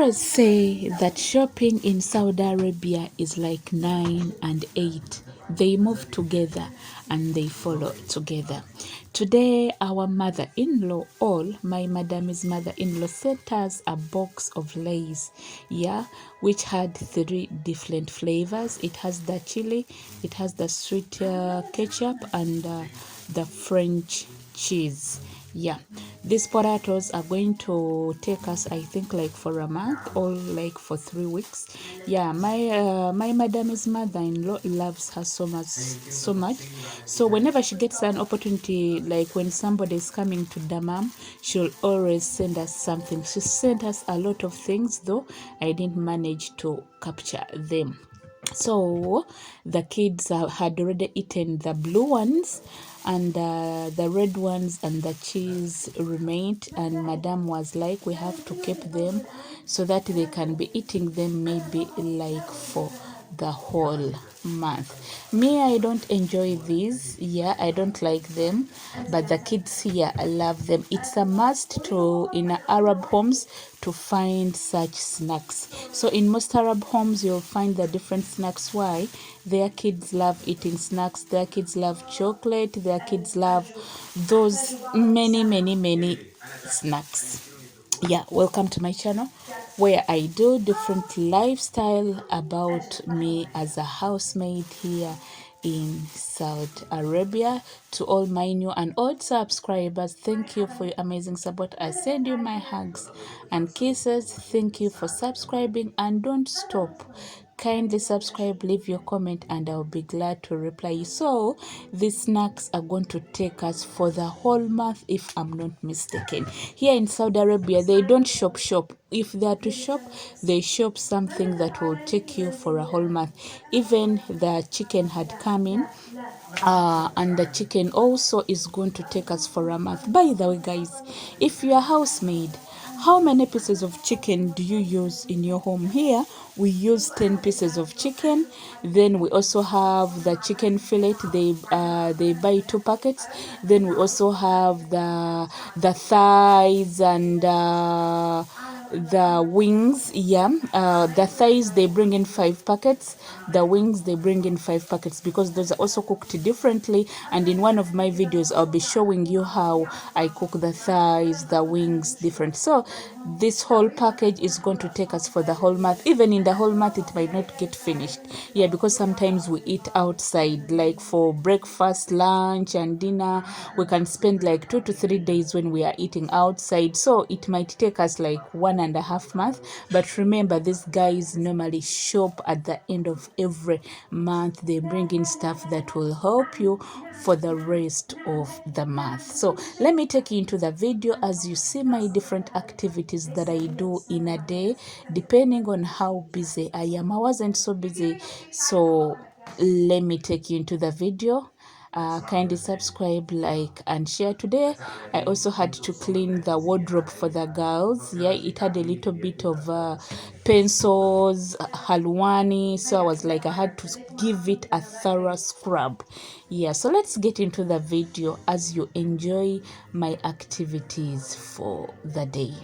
Explorers say that shopping in Saudi Arabia is like 9 and 8. They move together and they follow together. Today, our mother-in-law, my madam's mother-in-law, sent us a box of Lays, which had 3 different flavors. It has the chili, it has the sweet ketchup, and the French cheese. These potatoes are going to take us, I think, like for a month or like for 3 weeks. My madam's mother-in-law loves her so much. So whenever she gets an opportunity, like when somebody is coming to Dammam, she'll always send us something. She sent us a lot of things, though I didn't manage to capture them. So the kids had already eaten the blue ones, and the red ones and the cheese remained, and madam was like, we have to keep them so that they can be eating them maybe like for the whole month. Me, I don't enjoy these. I don't like them, but the kids here love them. It's a must to in Arab homes to find such snacks. So in most Arab homes, you'll find the different snacks. Why? Their kids love eating snacks. Their kids love chocolate. Their kids love those many snacks. Welcome to my channel, where I do different lifestyle about me as a housemaid here in Saudi Arabia. To all my new and old subscribers, thank you for your amazing support. I send you my hugs and kisses. Thank you for subscribing, and don't stop. Kindly subscribe, leave your comment, and I'll be glad to reply you. So these snacks are going to take us for the whole month, if I'm not mistaken. Here in Saudi Arabia, they don't shop. If they are to shop, they shop something that will take you for a whole month. Even the chicken had come in, and the chicken also is going to take us for a month. By the way, guys, if you're a housemaid, how many pieces of chicken do you use in your home? Here we use 10 pieces of chicken. Then we also have the chicken fillet. They buy 2 packets. Then we also have the thighs and the wings. The thighs, they bring in 5 packets. The wings, they bring in 5 packets, because those are also cooked differently, and in one of my videos I'll be showing you how I cook the thighs, the wings different. So this whole package is going to take us for the whole month. Even in the whole month, it might not get finished, because sometimes we eat outside, like for breakfast, lunch, and dinner. We can spend like 2 to 3 days when we are eating outside, so it might take us like 1.5 months. But remember, these guys normally shop at the end of every month. They bring in stuff that will help you for the rest of the month. So let me take you into the video as you see my different activities that I do in a day, depending on how busy I am. I wasn't so busy, so let me take you into the video. Kindly subscribe, like, and share. Today I also had to clean the wardrobe for the girls. It had a little bit of pencils, halwani, so I was like, I had to give it a thorough scrub. So let's get into the video as you enjoy my activities for the day.